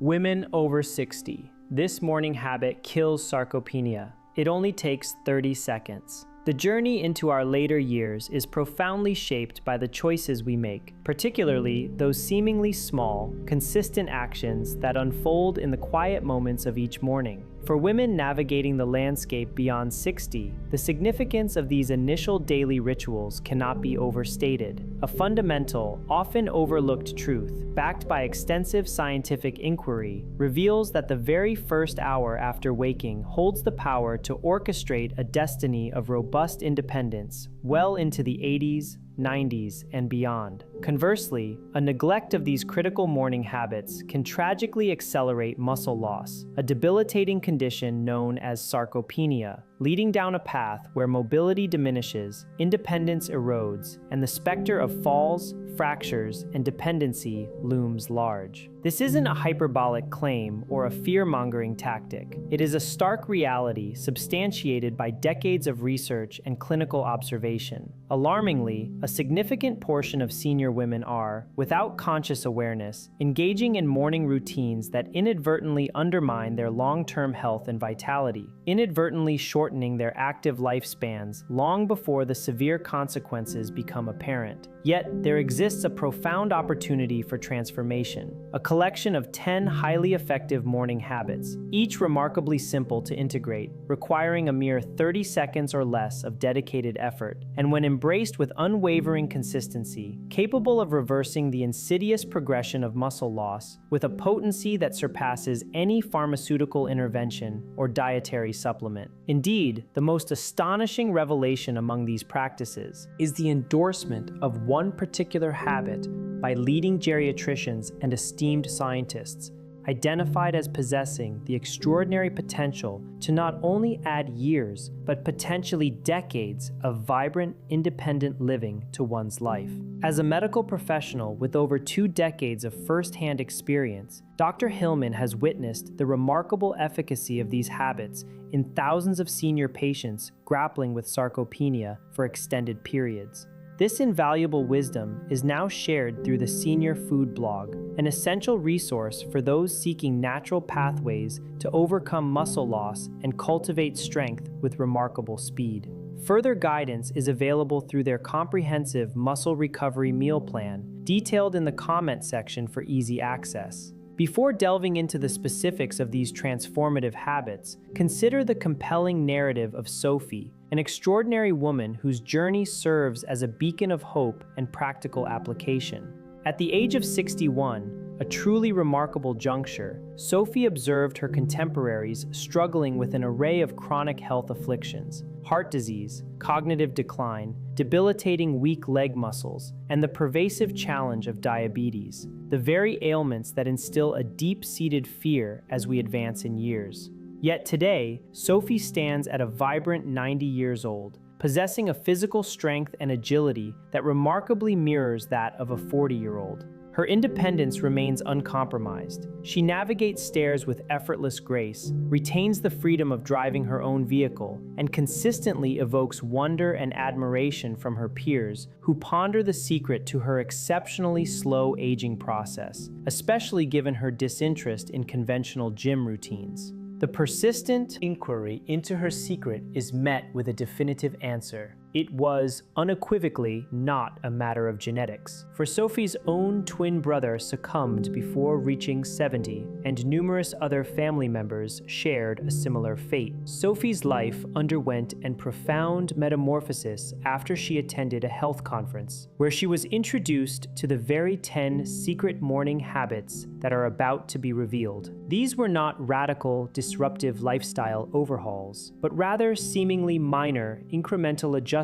Women over 60. This morning habit kills sarcopenia. It only takes 30 seconds. The journey into our later years is profoundly shaped by the choices we make, particularly those seemingly small, consistent actions that unfold in the quiet moments of each morning. For women navigating the landscape beyond 60, the significance of these initial daily rituals cannot be overstated. A fundamental, often overlooked truth, backed by extensive scientific inquiry, reveals that the very first hour after waking holds the power to orchestrate a destiny of robust independence well into the 80s, 90s, and beyond. Conversely, a neglect of these critical morning habits can tragically accelerate muscle loss, a debilitating condition known as sarcopenia, leading down a path where mobility diminishes, independence erodes, and the specter of falls, fractures, and dependency looms large. This isn't a hyperbolic claim or a fear-mongering tactic. It is a stark reality substantiated by decades of research and clinical observation. Alarmingly, a significant portion of senior women are, without conscious awareness, engaging in morning routines that inadvertently undermine their long-term health and vitality, inadvertently shortening their active lifespans long before the severe consequences become apparent. Yet, there exists a profound opportunity for transformation, a collection of 10 highly effective morning habits, each remarkably simple to integrate, requiring a mere 30 seconds or less of dedicated effort, and when embraced with unwavering consistency, capable of reversing the insidious progression of muscle loss with a potency that surpasses any pharmaceutical intervention or dietary supplement. Indeed, the most astonishing revelation among these practices is the endorsement of one particular habit by leading geriatricians and esteemed scientists, identified as possessing the extraordinary potential to not only add years, but potentially decades of vibrant, independent living to one's life. As a medical professional with over 2 decades of first-hand experience, Dr. Hillman has witnessed the remarkable efficacy of these habits in thousands of senior patients grappling with sarcopenia for extended periods. This invaluable wisdom is now shared through the Senior Food Blog, an essential resource for those seeking natural pathways to overcome muscle loss and cultivate strength with remarkable speed. Further guidance is available through their comprehensive muscle recovery meal plan, detailed in the comment section for easy access. Before delving into the specifics of these transformative habits, consider the compelling narrative of Sophie, an extraordinary woman whose journey serves as a beacon of hope and practical application. At the age of 61, a truly remarkable juncture, Sophie observed her contemporaries struggling with an array of chronic health afflictions: heart disease, cognitive decline, debilitating weak leg muscles, and the pervasive challenge of diabetes, the very ailments that instill a deep-seated fear as we advance in years. Yet today, Sophie stands at a vibrant 90 years old, possessing a physical strength and agility that remarkably mirrors that of a 40-year-old. Her independence remains uncompromised. She navigates stairs with effortless grace, retains the freedom of driving her own vehicle, and consistently evokes wonder and admiration from her peers who ponder the secret to her exceptionally slow aging process, especially given her disinterest in conventional gym routines. The persistent inquiry into her secret is met with a definitive answer. It was unequivocally not a matter of genetics, for Sophie's own twin brother succumbed before reaching 70, and numerous other family members shared a similar fate. Sophie's life underwent a profound metamorphosis after she attended a health conference, where she was introduced to the very 10 secret morning habits that are about to be revealed. These were not radical, disruptive lifestyle overhauls, but rather seemingly minor, incremental adjustments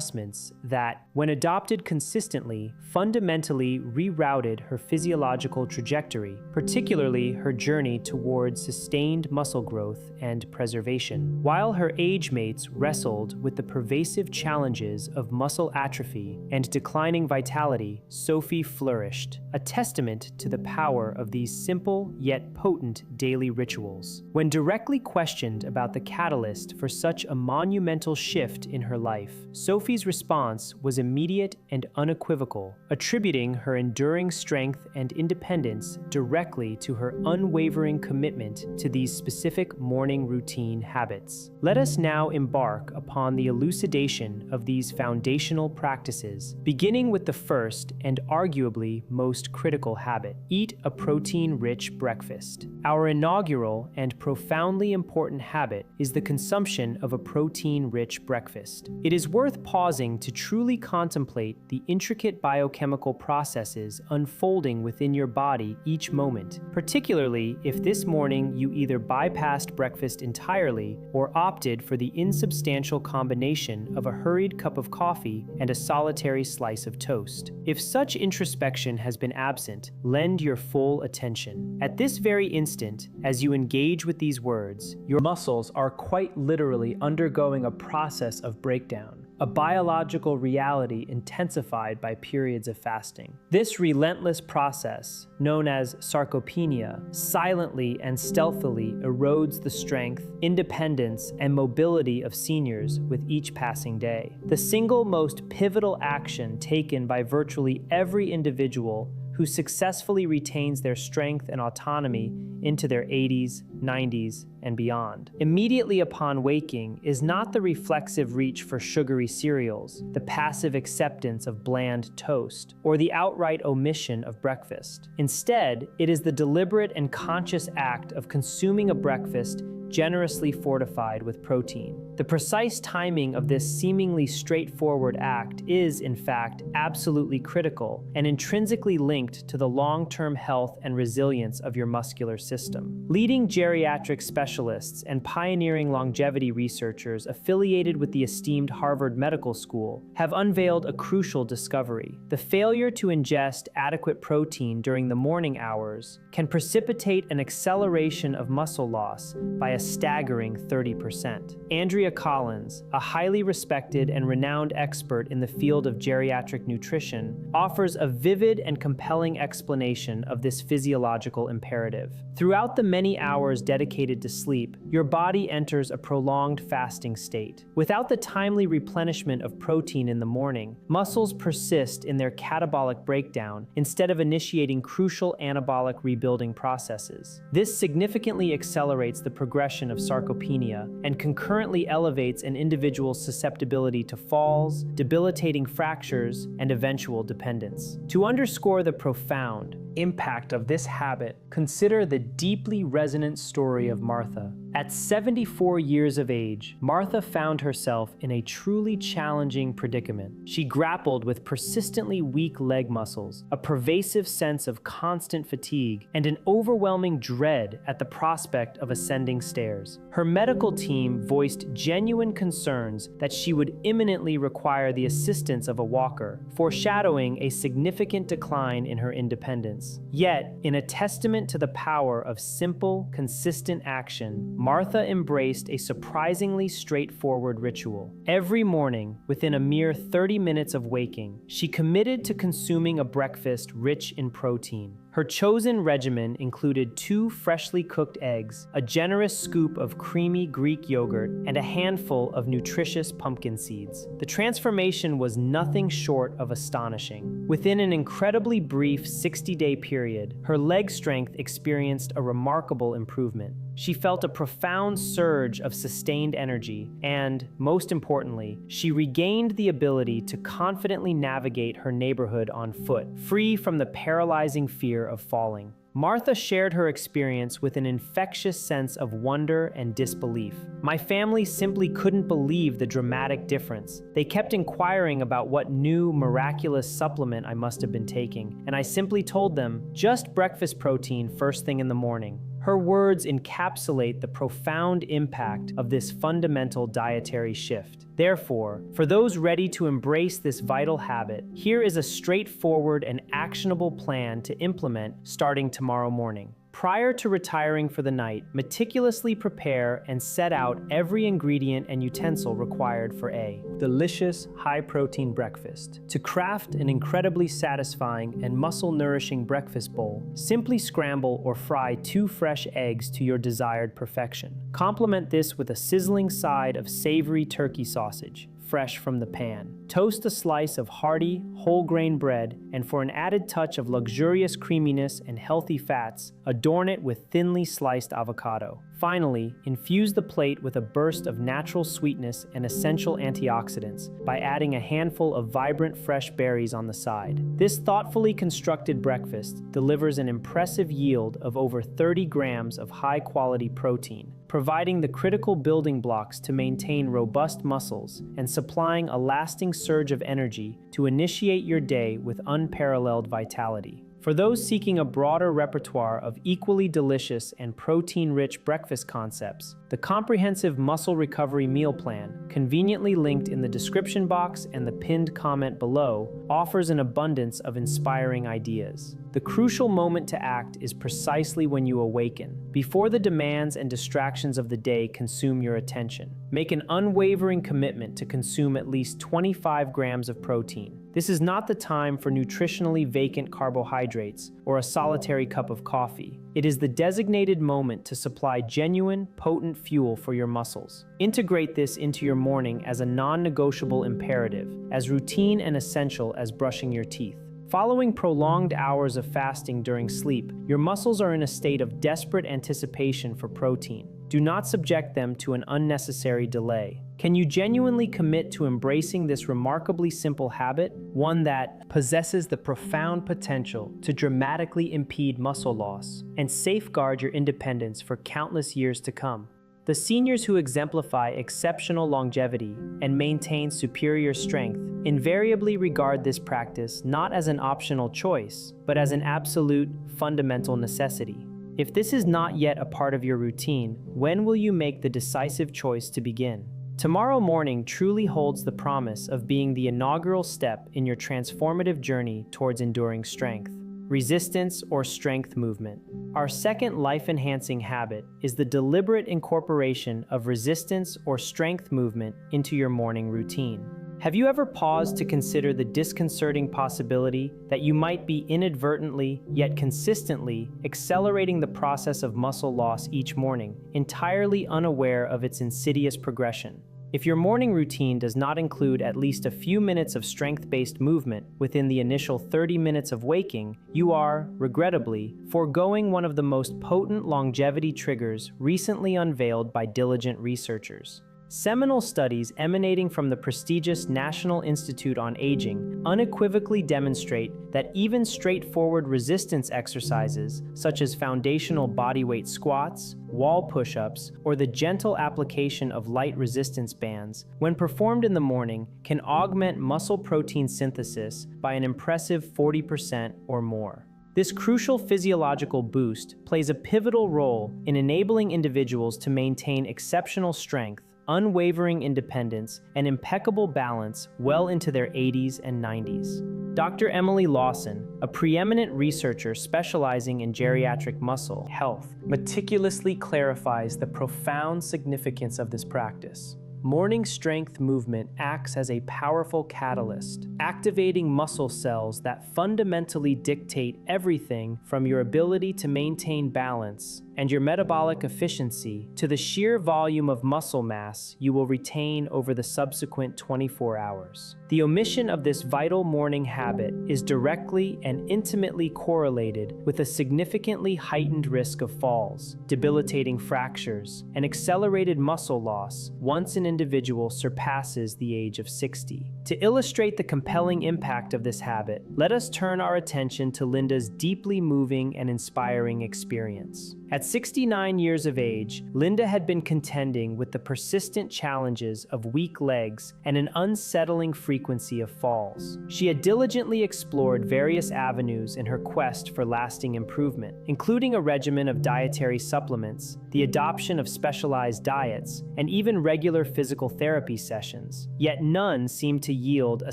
that, when adopted consistently, fundamentally rerouted her physiological trajectory, particularly her journey towards sustained muscle growth and preservation. While her age mates wrestled with the pervasive challenges of muscle atrophy and declining vitality, Sophie flourished, a testament to the power of these simple yet potent daily rituals. When directly questioned about the catalyst for such a monumental shift in her life, Sophie Sophie's response was immediate and unequivocal, attributing her enduring strength and independence directly to her unwavering commitment to these specific morning routine habits. Let us now embark upon the elucidation of these foundational practices, beginning with the first and arguably most critical habit: eat a protein-rich breakfast. Our inaugural and profoundly important habit is the consumption of a protein-rich breakfast. It is worth pausing to truly contemplate the intricate biochemical processes unfolding within your body each moment, particularly if this morning you either bypassed breakfast entirely or opted for the insubstantial combination of a hurried cup of coffee and a solitary slice of toast. If such introspection has been absent, lend your full attention. At this very instant, as you engage with these words, your muscles are quite literally undergoing a process of breakdown, a biological reality intensified by periods of fasting. This relentless process, known as sarcopenia, silently and stealthily erodes the strength, independence, and mobility of seniors with each passing day. The single most pivotal action taken by virtually every individual who successfully retains their strength and autonomy into their 80s, 90s, and beyond. Immediately upon waking is not the reflexive reach for sugary cereals, the passive acceptance of bland toast, or the outright omission of breakfast. Instead, it is the deliberate and conscious act of consuming a breakfast generously fortified with protein. The precise timing of this seemingly straightforward act is, in fact, absolutely critical and intrinsically linked to the long-term health and resilience of your muscular system. Leading geriatric specialists and pioneering longevity researchers affiliated with the esteemed Harvard Medical School have unveiled a crucial discovery. The failure to ingest adequate protein during the morning hours can precipitate an acceleration of muscle loss by a staggering 30%. Andrea Collins, a highly respected and renowned expert in the field of geriatric nutrition, offers a vivid and compelling explanation of this physiological imperative. Throughout the many hours dedicated to sleep, your body enters a prolonged fasting state. Without the timely replenishment of protein in the morning, muscles persist in their catabolic breakdown instead of initiating crucial anabolic rebuilding processes. This significantly accelerates the progression of sarcopenia and concurrently elevates an individual's susceptibility to falls, debilitating fractures, and eventual dependence. To underscore the profound impact of this habit, consider the deeply resonant story of Martha. At 74 years of age, Martha found herself in a truly challenging predicament. She grappled with persistently weak leg muscles, a pervasive sense of constant fatigue, and an overwhelming dread at the prospect of ascending stairs. Her medical team voiced genuine concerns that she would imminently require the assistance of a walker, foreshadowing a significant decline in her independence. Yet, in a testament to the power of simple, consistent action, Martha embraced a surprisingly straightforward ritual. Every morning, within a mere 30 minutes of waking, she committed to consuming a breakfast rich in protein. Her chosen regimen included 2 freshly cooked eggs, a generous scoop of creamy Greek yogurt, and a handful of nutritious pumpkin seeds. The transformation was nothing short of astonishing. Within an incredibly brief 60-day period, her leg strength experienced a remarkable improvement. She felt a profound surge of sustained energy, and, most importantly, she regained the ability to confidently navigate her neighborhood on foot, free from the paralyzing fear of falling. Martha shared her experience with an infectious sense of wonder and disbelief. My family simply couldn't believe the dramatic difference. They kept inquiring about what new, miraculous supplement I must have been taking, and I simply told them, just breakfast protein first thing in the morning. Her words encapsulate the profound impact of this fundamental dietary shift. Therefore, for those ready to embrace this vital habit, here is a straightforward and actionable plan to implement starting tomorrow morning. Prior to retiring for the night, meticulously prepare and set out every ingredient and utensil required for a delicious, high-protein breakfast. To craft an incredibly satisfying and muscle-nourishing breakfast bowl, simply scramble or fry 2 fresh eggs to your desired perfection. Complement this with a sizzling side of savory turkey sausage, fresh from the pan. Toast a slice of hearty, whole-grain bread, and for an added touch of luxurious creaminess and healthy fats, adorn it with thinly sliced avocado. Finally, infuse the plate with a burst of natural sweetness and essential antioxidants by adding a handful of vibrant fresh berries on the side. This thoughtfully constructed breakfast delivers an impressive yield of over 30 grams of high-quality protein, providing the critical building blocks to maintain robust muscles and supplying a lasting surge of energy to initiate your day with unparalleled vitality. For those seeking a broader repertoire of equally delicious and protein-rich breakfast concepts, the comprehensive Muscle Recovery Meal Plan, conveniently linked in the description box and the pinned comment below, offers an abundance of inspiring ideas. The crucial moment to act is precisely when you awaken, before the demands and distractions of the day consume your attention. Make an unwavering commitment to consume at least 25 grams of protein. This is not the time for nutritionally vacant carbohydrates or a solitary cup of coffee. It is the designated moment to supply genuine, potent fuel for your muscles. Integrate this into your morning as a non-negotiable imperative, as routine and essential as brushing your teeth. Following prolonged hours of fasting during sleep, your muscles are in a state of desperate anticipation for protein. Do not subject them to an unnecessary delay. Can you genuinely commit to embracing this remarkably simple habit, one that possesses the profound potential to dramatically impede muscle loss and safeguard your independence for countless years to come? The seniors who exemplify exceptional longevity and maintain superior strength invariably regard this practice not as an optional choice, but as an absolute, fundamental necessity. If this is not yet a part of your routine, when will you make the decisive choice to begin? Tomorrow morning truly holds the promise of being the inaugural step in your transformative journey towards enduring strength, resistance, or strength movement. Our second life-enhancing habit is the deliberate incorporation of resistance or strength movement into your morning routine. Have you ever paused to consider the disconcerting possibility that you might be inadvertently, yet consistently, accelerating the process of muscle loss each morning, entirely unaware of its insidious progression? If your morning routine does not include at least a few minutes of strength-based movement within the initial 30 minutes of waking, you are, regrettably, foregoing one of the most potent longevity triggers recently unveiled by diligent researchers. Seminal studies emanating from the prestigious National Institute on Aging unequivocally demonstrate that even straightforward resistance exercises, such as foundational bodyweight squats, wall push-ups, or the gentle application of light resistance bands, when performed in the morning, can augment muscle protein synthesis by an impressive 40% or more. This crucial physiological boost plays a pivotal role in enabling individuals to maintain exceptional strength, unwavering independence, and impeccable balance well into their 80s and 90s. Dr. Emily Lawson, a preeminent researcher specializing in geriatric muscle health, meticulously clarifies the profound significance of this practice. Morning strength movement acts as a powerful catalyst, activating muscle cells that fundamentally dictate everything from your ability to maintain balance and your metabolic efficiency to the sheer volume of muscle mass you will retain over the subsequent 24 hours. The omission of this vital morning habit is directly and intimately correlated with a significantly heightened risk of falls, debilitating fractures, and accelerated muscle loss once an individual surpasses the age of 60. To illustrate the compelling impact of this habit, let us turn our attention to Linda's deeply moving and inspiring experience. At 69 years of age, Linda had been contending with the persistent challenges of weak legs and an unsettling frequency of falls. She had diligently explored various avenues in her quest for lasting improvement, including a regimen of dietary supplements, the adoption of specialized diets, and even regular physical therapy sessions. Yet none seemed to yield a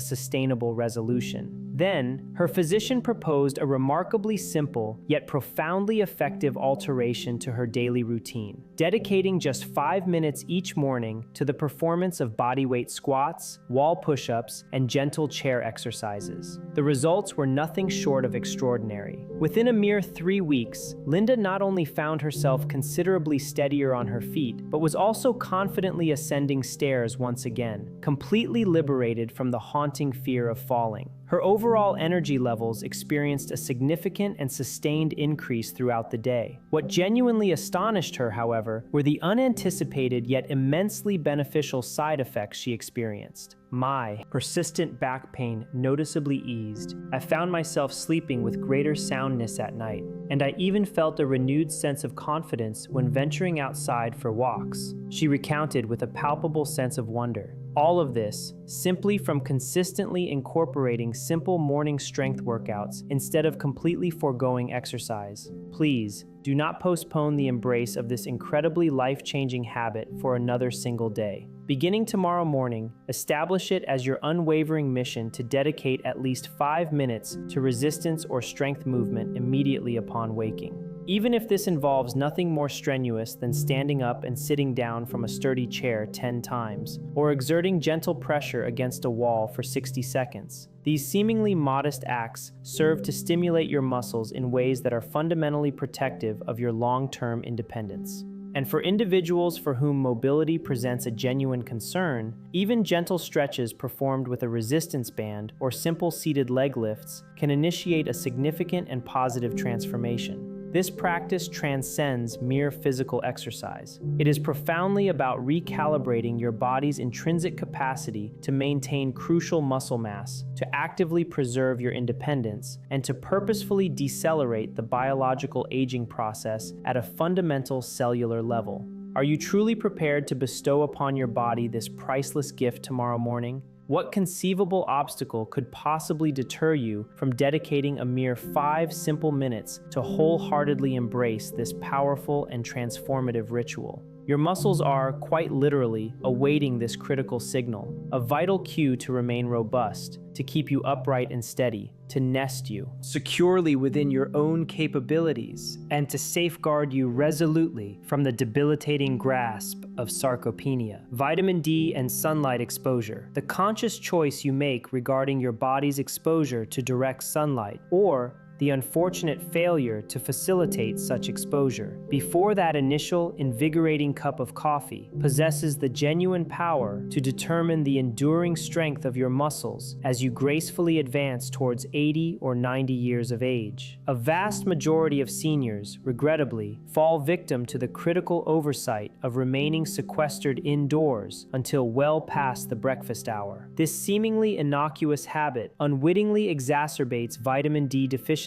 sustainable resolution. Then, her physician proposed a remarkably simple yet profoundly effective alteration to her daily routine, dedicating just 5 minutes each morning to the performance of bodyweight squats, wall push-ups, and gentle chair exercises. The results were nothing short of extraordinary. Within a mere 3 weeks, Linda not only found herself considerably steadier on her feet, but was also confidently ascending stairs once again, completely liberated from the haunting fear of falling. Her overall energy levels experienced a significant and sustained increase throughout the day. What genuinely astonished her, however, were the unanticipated yet immensely beneficial side effects she experienced. My persistent back pain noticeably eased. I found myself sleeping with greater soundness at night, and I even felt a renewed sense of confidence when venturing outside for walks, she recounted with a palpable sense of wonder. All of this simply from consistently incorporating simple morning strength workouts instead of completely foregoing exercise. Please do not postpone the embrace of this incredibly life-changing habit for another single day. Beginning tomorrow morning, establish it as your unwavering mission to dedicate at least 5 minutes to resistance or strength movement immediately upon waking. Even if this involves nothing more strenuous than standing up and sitting down from a sturdy chair 10 times, or exerting gentle pressure against a wall for 60 seconds. These seemingly modest acts serve to stimulate your muscles in ways that are fundamentally protective of your long-term independence. And for individuals for whom mobility presents a genuine concern, even gentle stretches performed with a resistance band or simple seated leg lifts can initiate a significant and positive transformation. This practice transcends mere physical exercise. It is profoundly about recalibrating your body's intrinsic capacity to maintain crucial muscle mass, to actively preserve your independence, and to purposefully decelerate the biological aging process at a fundamental cellular level. Are you truly prepared to bestow upon your body this priceless gift tomorrow morning? What conceivable obstacle could possibly deter you from dedicating a mere 5 simple minutes to wholeheartedly embrace this powerful and transformative ritual? Your muscles are, quite literally, awaiting this critical signal, a vital cue to remain robust, to keep you upright and steady, to nest you securely within your own capabilities, and to safeguard you resolutely from the debilitating grasp of sarcopenia. Vitamin D and sunlight exposure. The conscious choice you make regarding your body's exposure to direct sunlight, or the unfortunate failure to facilitate such exposure before that initial invigorating cup of coffee possesses the genuine power to determine the enduring strength of your muscles as you gracefully advance towards 80 or 90 years of age. A vast majority of seniors, regrettably, fall victim to the critical oversight of remaining sequestered indoors until well past the breakfast hour. This seemingly innocuous habit unwittingly exacerbates vitamin D deficiency,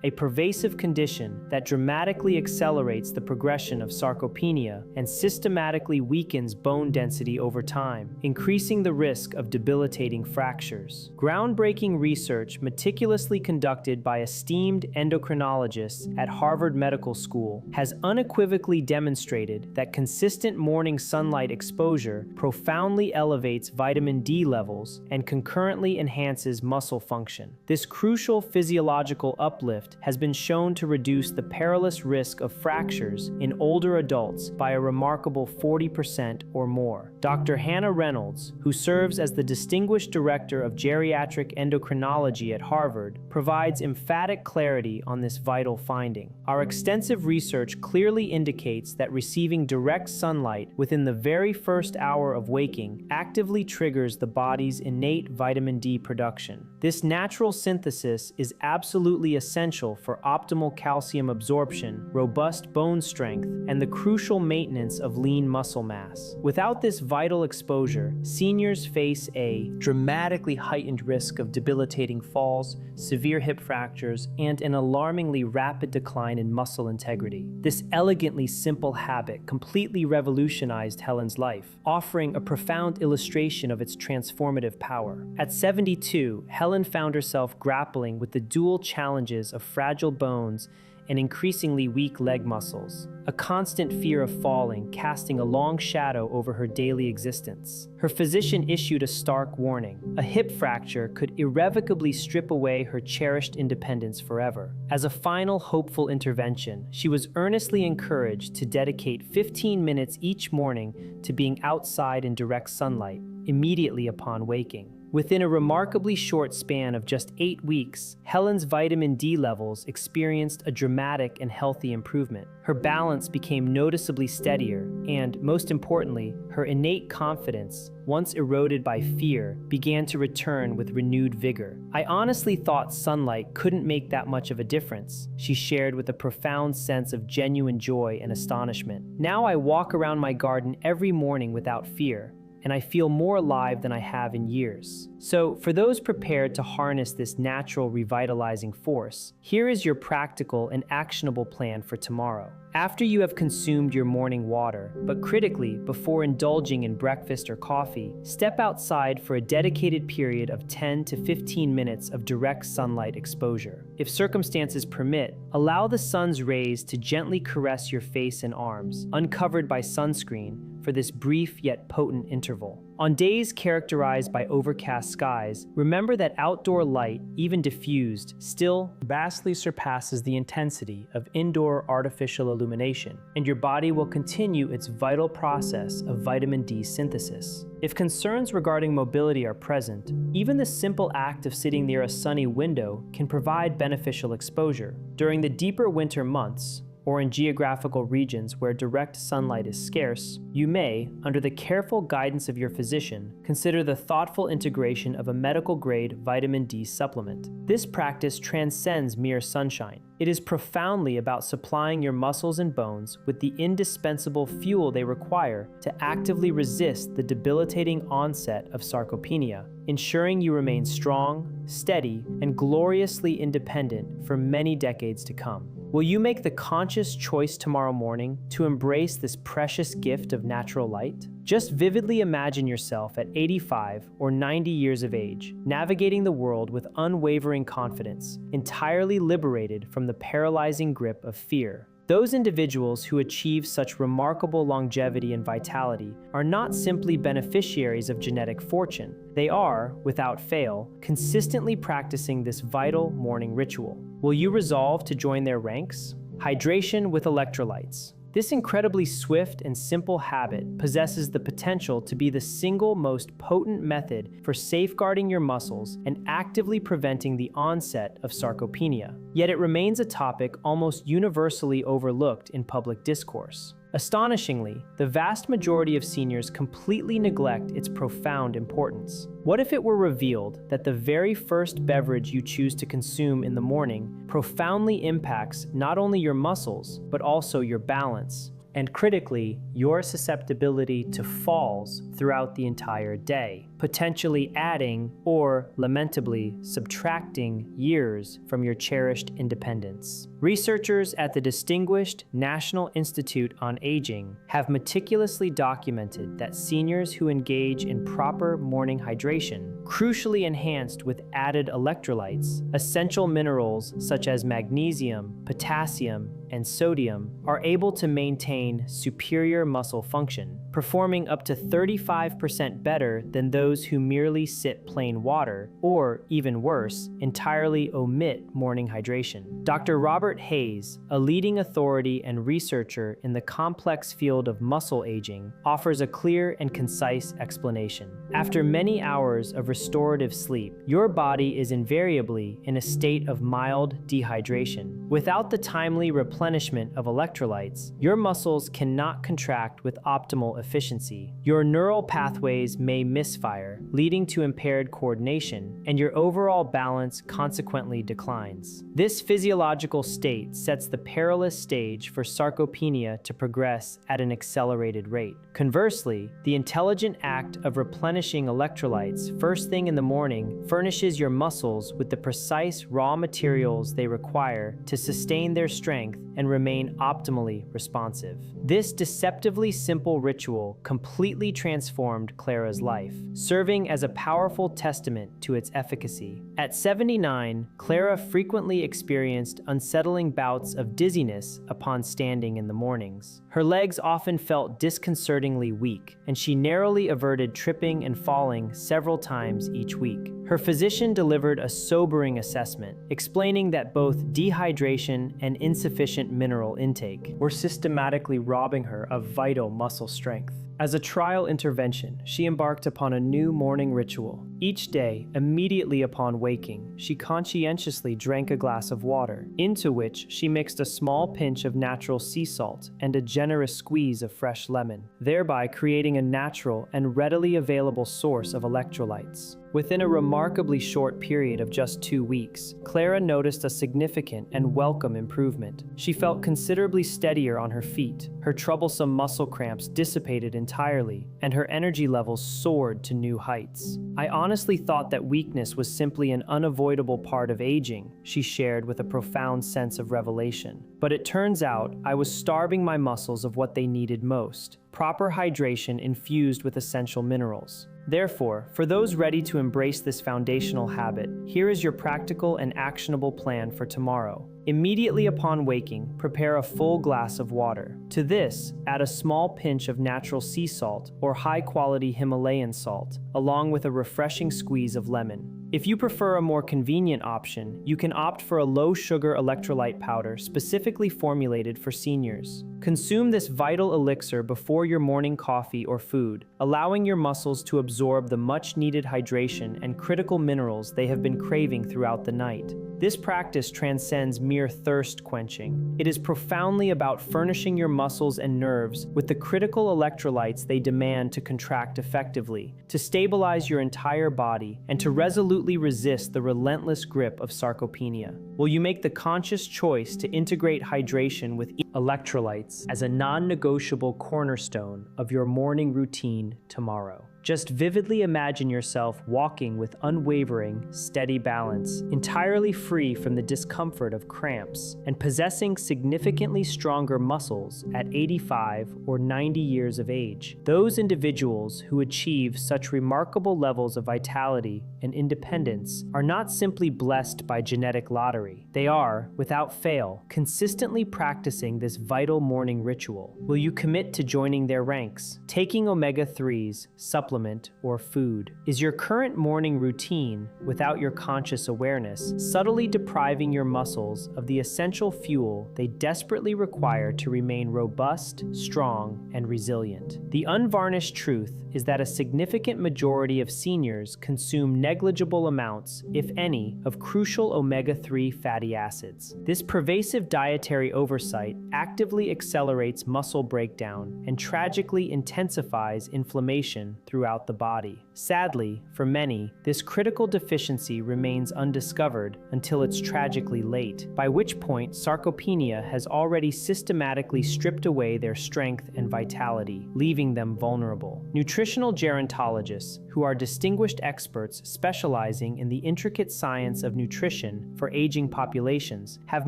a pervasive condition that dramatically accelerates the progression of sarcopenia and systematically weakens bone density over time, increasing the risk of debilitating fractures. Groundbreaking research meticulously conducted by esteemed endocrinologists at Harvard Medical School has unequivocally demonstrated that consistent morning sunlight exposure profoundly elevates vitamin D levels and concurrently enhances muscle function. This crucial physiological uplift has been shown to reduce the perilous risk of fractures in older adults by a remarkable 40% or more. Dr. Hannah Reynolds, who serves as the Distinguished Director of Geriatric Endocrinology at Harvard, provides emphatic clarity on this vital finding. Our extensive research clearly indicates that receiving direct sunlight within the very first hour of waking actively triggers the body's innate vitamin D production. This natural synthesis is absolutely essential for optimal calcium absorption, robust bone strength, and the crucial maintenance of lean muscle mass. Without this vital exposure, seniors face a dramatically heightened risk of debilitating falls, severe hip fractures, and an alarmingly rapid decline in muscle integrity. This elegantly simple habit completely revolutionized Helen's life, offering a profound illustration of its transformative power. At 72, Helen found herself grappling with the dual challenges of fragile bones and increasingly weak leg muscles, a constant fear of falling casting a long shadow over her daily existence. Her physician issued a stark warning. A hip fracture could irrevocably strip away her cherished independence forever. As a final hopeful intervention, she was earnestly encouraged to dedicate 15 minutes each morning to being outside in direct sunlight, immediately upon waking. Within a remarkably short span of just 8 weeks, Helen's vitamin D levels experienced a dramatic and healthy improvement. Her balance became noticeably steadier, and, most importantly, her innate confidence, once eroded by fear, began to return with renewed vigor. "I honestly thought sunlight couldn't make that much of a difference," she shared with a profound sense of genuine joy and astonishment. "Now I walk around my garden every morning without fear, and I feel more alive than I have in years." So, for those prepared to harness this natural revitalizing force, here is your practical and actionable plan for tomorrow. After you have consumed your morning water, but critically, before indulging in breakfast or coffee, step outside for a dedicated period of 10 to 15 minutes of direct sunlight exposure. If circumstances permit, allow the sun's rays to gently caress your face and arms, uncovered by sunscreen, for this brief yet potent interval. On days characterized by overcast skies, remember that outdoor light, even diffused, still vastly surpasses the intensity of indoor artificial illumination, and your body will continue its vital process of vitamin D synthesis. If concerns regarding mobility are present, even the simple act of sitting near a sunny window can provide beneficial exposure. During the deeper winter months, or in geographical regions where direct sunlight is scarce, you may, under the careful guidance of your physician, consider the thoughtful integration of a medical-grade vitamin D supplement. This practice transcends mere sunshine. It is profoundly about supplying your muscles and bones with the indispensable fuel they require to actively resist the debilitating onset of sarcopenia, ensuring you remain strong, steady, and gloriously independent for many decades to come. Will you make the conscious choice tomorrow morning to embrace this precious gift of natural light? Just vividly imagine yourself at 85 or 90 years of age, navigating the world with unwavering confidence, entirely liberated from the paralyzing grip of fear. Those individuals who achieve such remarkable longevity and vitality are not simply beneficiaries of genetic fortune. They are, without fail, consistently practicing this vital morning ritual. Will you resolve to join their ranks? Hydration with electrolytes. This incredibly swift and simple habit possesses the potential to be the single most potent method for safeguarding your muscles and actively preventing the onset of sarcopenia. Yet it remains a topic almost universally overlooked in public discourse. Astonishingly, the vast majority of seniors completely neglect its profound importance. What if it were revealed that the very first beverage you choose to consume in the morning profoundly impacts not only your muscles, but also your balance, and critically, your susceptibility to falls throughout the entire day, potentially adding or, lamentably, subtracting years from your cherished independence? Researchers at the distinguished National Institute on Aging have meticulously documented that seniors who engage in proper morning hydration, crucially enhanced with added electrolytes, essential minerals such as magnesium, potassium, and sodium, are able to maintain superior muscle function, performing up to 35% better than those who merely sip plain water, or, even worse, entirely omit morning hydration. Dr. Robert Hayes, a leading authority and researcher in the complex field of muscle aging, offers a clear and concise explanation. After many hours of restorative sleep, your body is invariably in a state of mild dehydration. Without the timely replenishment of electrolytes, your muscles cannot contract with optimal efficiency. Your neural pathways may misfire, leading to impaired coordination, and your overall balance consequently declines. This physiological state sets the perilous stage for sarcopenia to progress at an accelerated rate. Conversely, the intelligent act of replenishing electrolytes first thing in the morning furnishes your muscles with the precise raw materials they require to sustain their strength and remain optimally responsive. This deceptively simple ritual completely transformed Clara's life, serving as a powerful testament to its efficacy. At 79, Clara frequently experienced unsettling bouts of dizziness upon standing in the mornings. Her legs often felt disconcertingly weak, and she narrowly averted tripping and falling several times each week. Her physician delivered a sobering assessment, explaining that both dehydration and insufficient mineral intake were systematically robbing her of vital muscle strength. As a trial intervention, she embarked upon a new morning ritual. Each day, immediately upon waking, she conscientiously drank a glass of water, into which she mixed a small pinch of natural sea salt and a generous squeeze of fresh lemon, thereby creating a natural and readily available source of electrolytes. Within a remarkably short period of just 2 weeks, Clara noticed a significant and welcome improvement. She felt considerably steadier on her feet, her troublesome muscle cramps dissipated entirely, and her energy levels soared to new heights. "I honestly thought that weakness was simply an unavoidable part of aging," she shared with a profound sense of revelation. "But it turns out I was starving my muscles of what they needed most: proper hydration infused with essential minerals." Therefore, for those ready to embrace this foundational habit, here is your practical and actionable plan for tomorrow. Immediately upon waking, prepare a full glass of water. To this, add a small pinch of natural sea salt or high-quality Himalayan salt, along with a refreshing squeeze of lemon. If you prefer a more convenient option, you can opt for a low-sugar electrolyte powder specifically formulated for seniors. Consume this vital elixir before your morning coffee or food, allowing your muscles to absorb the much-needed hydration and critical minerals they have been craving throughout the night. This practice transcends mere thirst quenching. It is profoundly about furnishing your muscles and nerves with the critical electrolytes they demand to contract effectively, to stabilize your entire body, and to resolutely resist the relentless grip of sarcopenia. Will you make the conscious choice to integrate hydration with electrolytes as a non-negotiable cornerstone of your morning routine tomorrow? Just vividly imagine yourself walking with unwavering, steady balance, entirely free from the discomfort of cramps, and possessing significantly stronger muscles at 85 or 90 years of age. Those individuals who achieve such remarkable levels of vitality and independence are not simply blessed by genetic lottery. They are, without fail, consistently practicing this vital morning ritual. Will you commit to joining their ranks, taking omega-3s, supplements, or food? Is your current morning routine, without your conscious awareness, subtly depriving your muscles of the essential fuel they desperately require to remain robust, strong, and resilient? The unvarnished truth is that a significant majority of seniors consume negligible amounts, if any, of crucial omega-3 fatty acids. This pervasive dietary oversight actively accelerates muscle breakdown and tragically intensifies inflammation throughout the body. Sadly, for many, this critical deficiency remains undiscovered until it's tragically late, by which point sarcopenia has already systematically stripped away their strength and vitality, leaving them vulnerable. Nutritional gerontologists, who are distinguished experts specializing in the intricate science of nutrition for aging populations, have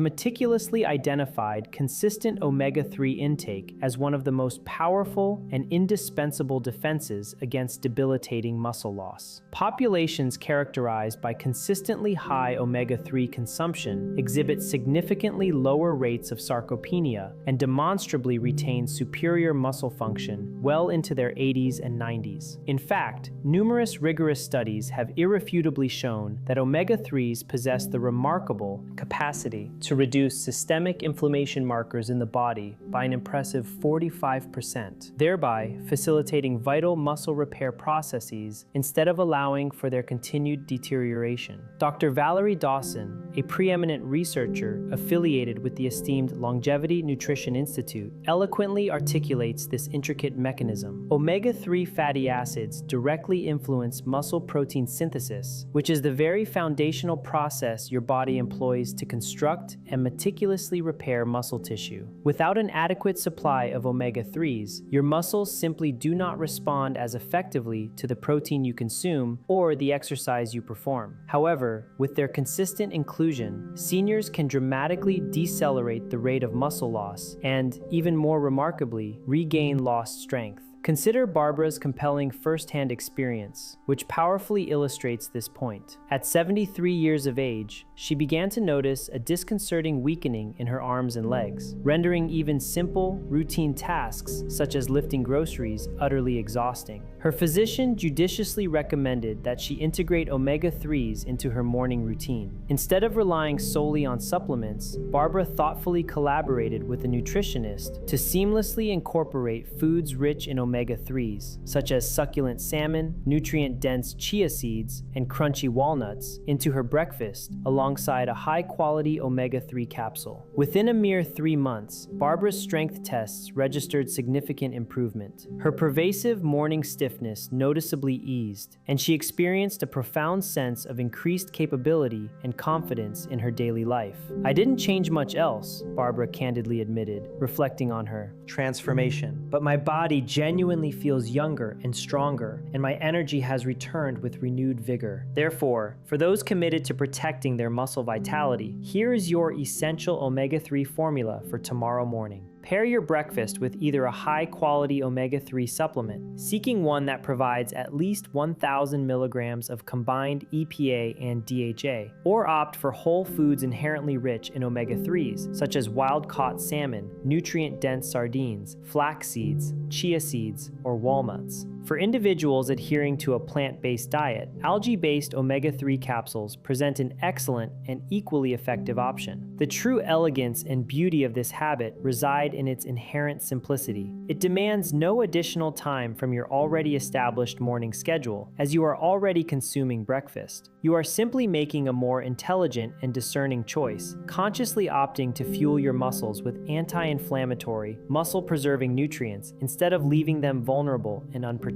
meticulously identified consistent omega-3 intake as one of the most powerful and indispensable defenses against debilitating muscle loss. Populations characterized by consistently high omega-3 consumption exhibit significantly lower rates of sarcopenia and demonstrably retain superior muscle function well into their 80s and 90s. In fact, numerous rigorous studies have irrefutably shown that omega-3s possess the remarkable capacity to reduce systemic inflammation markers in the body by an impressive 45%, thereby facilitating vital muscle repair processes instead of allowing for their continued deterioration. Dr. Valerie Dawson, a preeminent researcher affiliated with the esteemed Longevity Nutrition Institute, eloquently articulates this intricate mechanism. Omega-3 fatty acids directly influence muscle protein synthesis, which is the very foundational process your body employs to construct and meticulously repair muscle tissue. Without an adequate supply of omega-3s, your muscles simply do not respond as effectively to the protein you consume or the exercise you perform. However, with their consistent inclusion, seniors can dramatically decelerate the rate of muscle loss and, even more remarkably, regain lost strength. Consider Barbara's compelling first-hand experience, which powerfully illustrates this point. At 73 years of age, she began to notice a disconcerting weakening in her arms and legs, rendering even simple, routine tasks such as lifting groceries utterly exhausting. Her physician judiciously recommended that she integrate omega-3s into her morning routine. Instead of relying solely on supplements, Barbara thoughtfully collaborated with a nutritionist to seamlessly incorporate foods rich in omega-3s, such as succulent salmon, nutrient-dense chia seeds, and crunchy walnuts, into her breakfast, alongside a high-quality omega-3 capsule. Within a mere 3 months, Barbara's strength tests registered significant improvement. Her pervasive morning stiffness noticeably eased, and she experienced a profound sense of increased capability and confidence in her daily life. "I didn't change much else," Barbara candidly admitted, reflecting on her transformation, "but my body genuinely feels younger and stronger, and my energy has returned with renewed vigor." Therefore, for those committed to protecting their muscle vitality, here is your essential omega-3 formula for tomorrow morning. Pair your breakfast with either a high-quality omega-3 supplement, seeking one that provides at least 1,000 milligrams of combined EPA and DHA, or opt for whole foods inherently rich in omega-3s, such as wild-caught salmon, nutrient-dense sardines, flax seeds, chia seeds, or walnuts. For individuals adhering to a plant-based diet, algae-based omega-3 capsules present an excellent and equally effective option. The true elegance and beauty of this habit reside in its inherent simplicity. It demands no additional time from your already established morning schedule, as you are already consuming breakfast. You are simply making a more intelligent and discerning choice, consciously opting to fuel your muscles with anti-inflammatory, muscle-preserving nutrients instead of leaving them vulnerable and unprotected.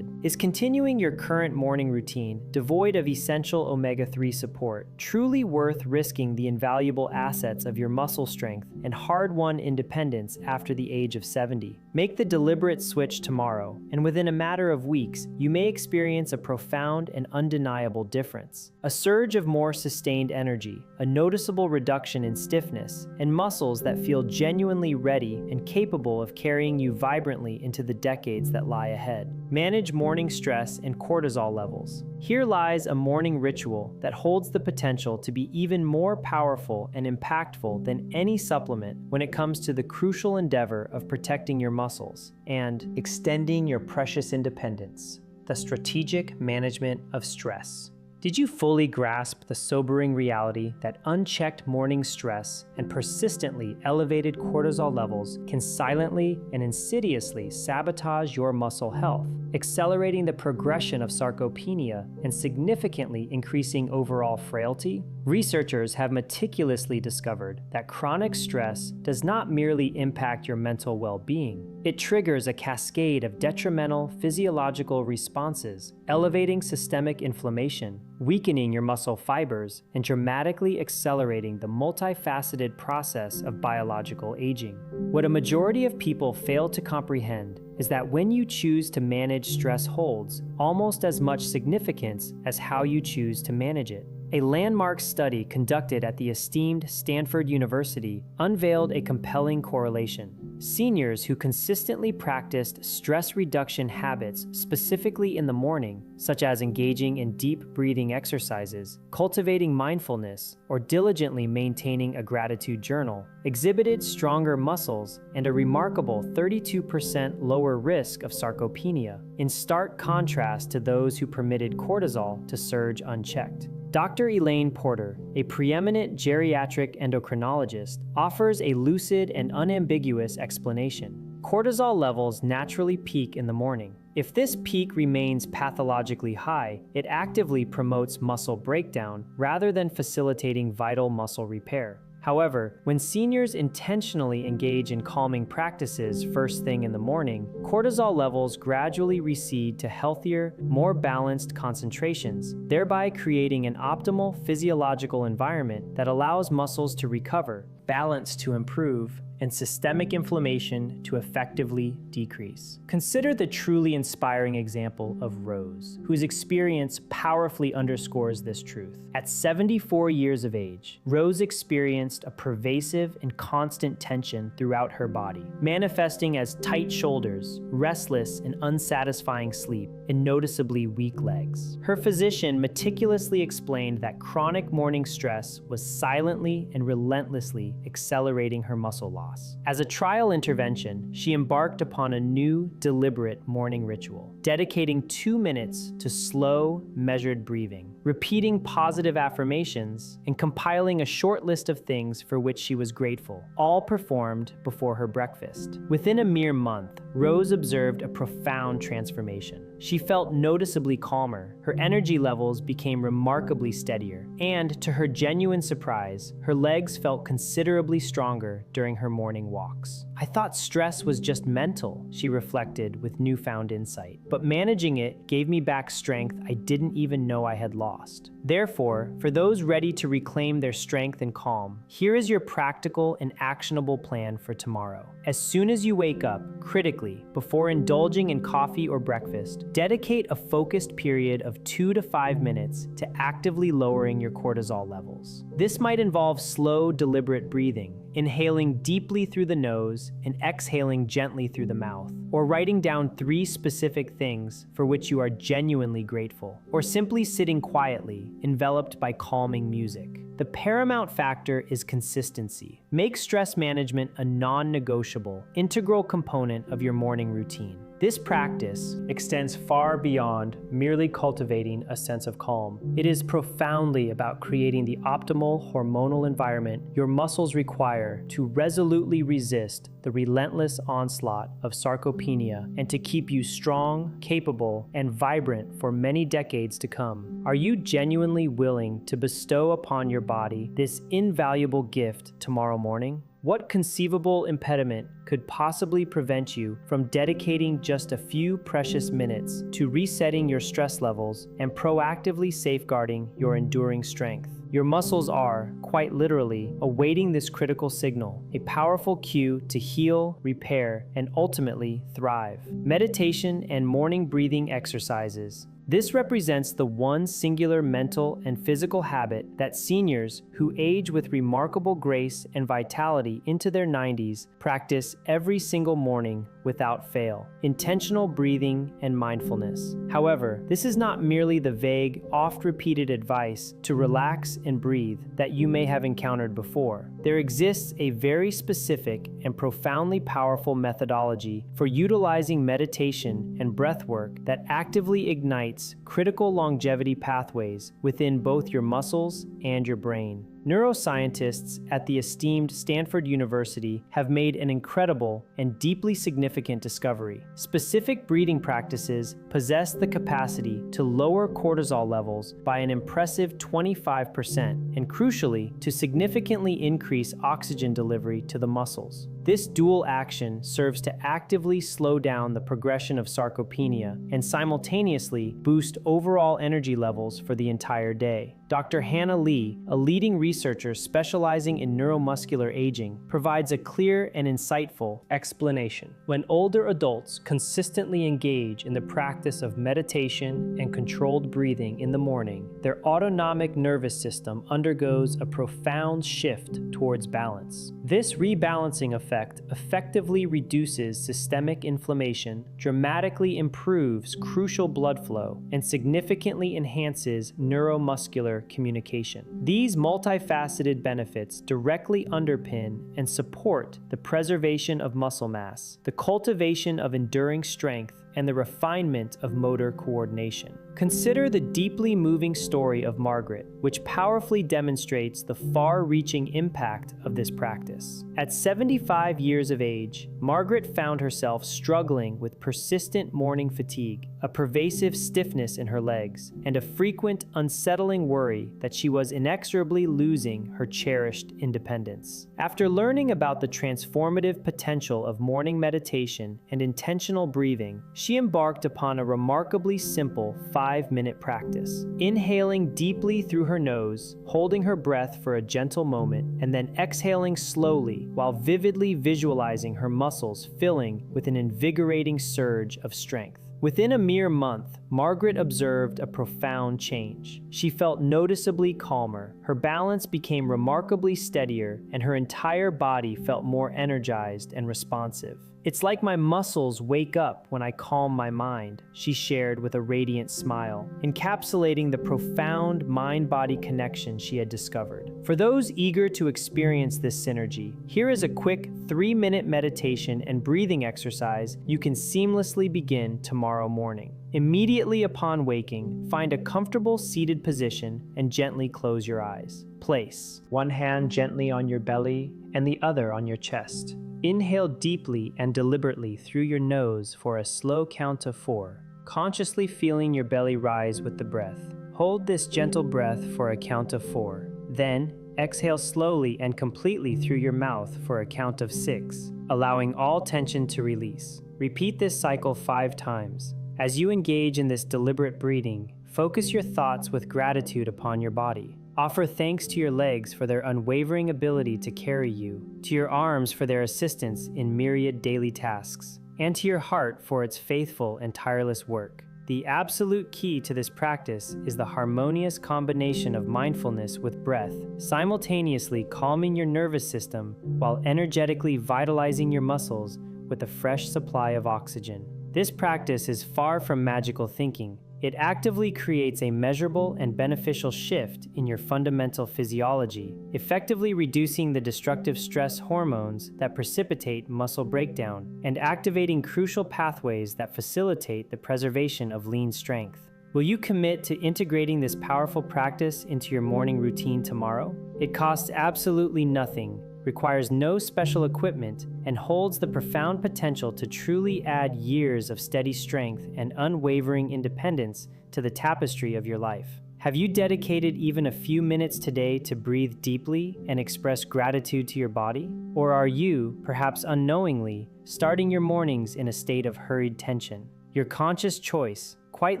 Is continuing your current morning routine, devoid of essential omega-3 support, truly worth risking the invaluable assets of your muscle strength and hard-won independence after the age of 70? Make the deliberate switch tomorrow, and within a matter of weeks, you may experience a profound and undeniable difference. A surge of more sustained energy, a noticeable reduction in stiffness, and muscles that feel genuinely ready and capable of carrying you vibrantly into the decades that lie ahead. Manage morning stress and cortisol levels. Here lies a morning ritual that holds the potential to be even more powerful and impactful than any supplement when it comes to the crucial endeavor of protecting your muscles and extending your precious independence: the strategic management of stress. Did you fully grasp the sobering reality that unchecked morning stress and persistently elevated cortisol levels can silently and insidiously sabotage your muscle health, accelerating the progression of sarcopenia and significantly increasing overall frailty? Researchers have meticulously discovered that chronic stress does not merely impact your mental well-being. It triggers a cascade of detrimental physiological responses, elevating systemic inflammation, weakening your muscle fibers, and dramatically accelerating the multifaceted process of biological aging. What a majority of people fail to comprehend is that when you choose to manage stress holds almost as much significance as how you choose to manage it. A landmark study conducted at the esteemed Stanford University unveiled a compelling correlation. Seniors who consistently practiced stress reduction habits specifically in the morning, such as engaging in deep breathing exercises, cultivating mindfulness, or diligently maintaining a gratitude journal, exhibited stronger muscles and a remarkable 32% lower risk of sarcopenia, in stark contrast to those who permitted cortisol to surge unchecked. Dr. Elaine Porter, a preeminent geriatric endocrinologist, offers a lucid and unambiguous explanation. Cortisol levels naturally peak in the morning. If this peak remains pathologically high, it actively promotes muscle breakdown rather than facilitating vital muscle repair. However, when seniors intentionally engage in calming practices first thing in the morning, cortisol levels gradually recede to healthier, more balanced concentrations, thereby creating an optimal physiological environment that allows muscles to recover, balance to improve, and systemic inflammation to effectively decrease. Consider the truly inspiring example of Rose, whose experience powerfully underscores this truth. At 74 years of age, Rose experienced a pervasive and constant tension throughout her body, manifesting as tight shoulders, restless and unsatisfying sleep, and noticeably weak legs. Her physician meticulously explained that chronic morning stress was silently and relentlessly accelerating her muscle loss. As a trial intervention, she embarked upon a new, deliberate morning ritual, dedicating 2 minutes to slow, measured breathing, repeating positive affirmations, and compiling a short list of things for which she was grateful, all performed before her breakfast. Within a mere month, Rose observed a profound transformation. She felt noticeably calmer, her energy levels became remarkably steadier, and to her genuine surprise, her legs felt considerably stronger during her morning walks. "I thought stress was just mental," she reflected with newfound insight, "but managing it gave me back strength I didn't even know I had lost." Therefore, for those ready to reclaim their strength and calm, here is your practical and actionable plan for tomorrow. As soon as you wake up, critically, before indulging in coffee or breakfast, dedicate a focused period of 2 to 5 minutes to actively lowering your cortisol levels. This might involve slow, deliberate breathing, inhaling deeply through the nose and exhaling gently through the mouth, or writing down 3 specific things for which you are genuinely grateful, or simply sitting quietly, enveloped by calming music. The paramount factor is consistency. Make stress management a non-negotiable, integral component of your morning routine. This practice extends far beyond merely cultivating a sense of calm. It is profoundly about creating the optimal hormonal environment your muscles require to resolutely resist the relentless onslaught of sarcopenia and to keep you strong, capable, and vibrant for many decades to come. Are you genuinely willing to bestow upon your body this invaluable gift tomorrow morning? What conceivable impediment could possibly prevent you from dedicating just a few precious minutes to resetting your stress levels and proactively safeguarding your enduring strength? Your muscles are, quite literally, awaiting this critical signal, a powerful cue to heal, repair, and ultimately thrive. Meditation and morning breathing exercises. This represents the one singular mental and physical habit that seniors who age with remarkable grace and vitality into their 90s practice every single morning without fail: intentional breathing and mindfulness. However, this is not merely the vague, oft-repeated advice to relax and breathe that you may have encountered before. There exists a very specific and profoundly powerful methodology for utilizing meditation and breath work that actively ignites critical longevity pathways within both your muscles and your brain. Neuroscientists at the esteemed Stanford University have made an incredible and deeply significant discovery. Specific breathing practices possess the capacity to lower cortisol levels by an impressive 25% and, crucially, to significantly increase oxygen delivery to the muscles. This dual action serves to actively slow down the progression of sarcopenia and simultaneously boost overall energy levels for the entire day. Dr. Hannah Lee, a leading researcher specializing in neuromuscular aging, provides a clear and insightful explanation. When older adults consistently engage in the practice of meditation and controlled breathing in the morning, their autonomic nervous system undergoes a profound shift towards balance. This rebalancing effect effectively reduces systemic inflammation, dramatically improves crucial blood flow, and significantly enhances neuromuscular communication. These multifaceted benefits directly underpin and support the preservation of muscle mass, the cultivation of enduring strength, and the refinement of motor coordination. Consider the deeply moving story of Margaret, which powerfully demonstrates the far-reaching impact of this practice. At 75 years of age, Margaret found herself struggling with persistent morning fatigue, a pervasive stiffness in her legs, and a frequent, unsettling worry that she was inexorably losing her cherished independence. After learning about the transformative potential of morning meditation and intentional breathing, she embarked upon a remarkably simple 5-minute practice. Inhaling deeply through her nose, holding her breath for a gentle moment, and then exhaling slowly while vividly visualizing her muscles filling with an invigorating surge of strength. Within a mere month, Margaret observed a profound change. She felt noticeably calmer, her balance became remarkably steadier, and her entire body felt more energized and responsive. "It's like my muscles wake up when I calm my mind," she shared with a radiant smile, encapsulating the profound mind-body connection she had discovered. For those eager to experience this synergy, here is a quick 3-minute meditation and breathing exercise you can seamlessly begin tomorrow morning. Immediately upon waking, find a comfortable seated position and gently close your eyes. Place one hand gently on your belly and the other on your chest. Inhale deeply and deliberately through your nose for a slow count of 4, consciously feeling your belly rise with the breath. Hold this gentle breath for a count of 4. Then, exhale slowly and completely through your mouth for a count of 6, allowing all tension to release. Repeat this cycle 5 times. As you engage in this deliberate breathing, focus your thoughts with gratitude upon your body. Offer thanks to your legs for their unwavering ability to carry you, to your arms for their assistance in myriad daily tasks, and to your heart for its faithful and tireless work. The absolute key to this practice is the harmonious combination of mindfulness with breath, simultaneously calming your nervous system while energetically vitalizing your muscles with a fresh supply of oxygen. This practice is far from magical thinking. It actively creates a measurable and beneficial shift in your fundamental physiology, effectively reducing the destructive stress hormones that precipitate muscle breakdown and activating crucial pathways that facilitate the preservation of lean strength. Will you commit to integrating this powerful practice into your morning routine tomorrow? It costs absolutely nothing, requires no special equipment, and holds the profound potential to truly add years of steady strength and unwavering independence to the tapestry of your life. Have you dedicated even a few minutes today to breathe deeply and express gratitude to your body? Or are you, perhaps unknowingly, starting your mornings in a state of hurried tension? Your conscious choice, quite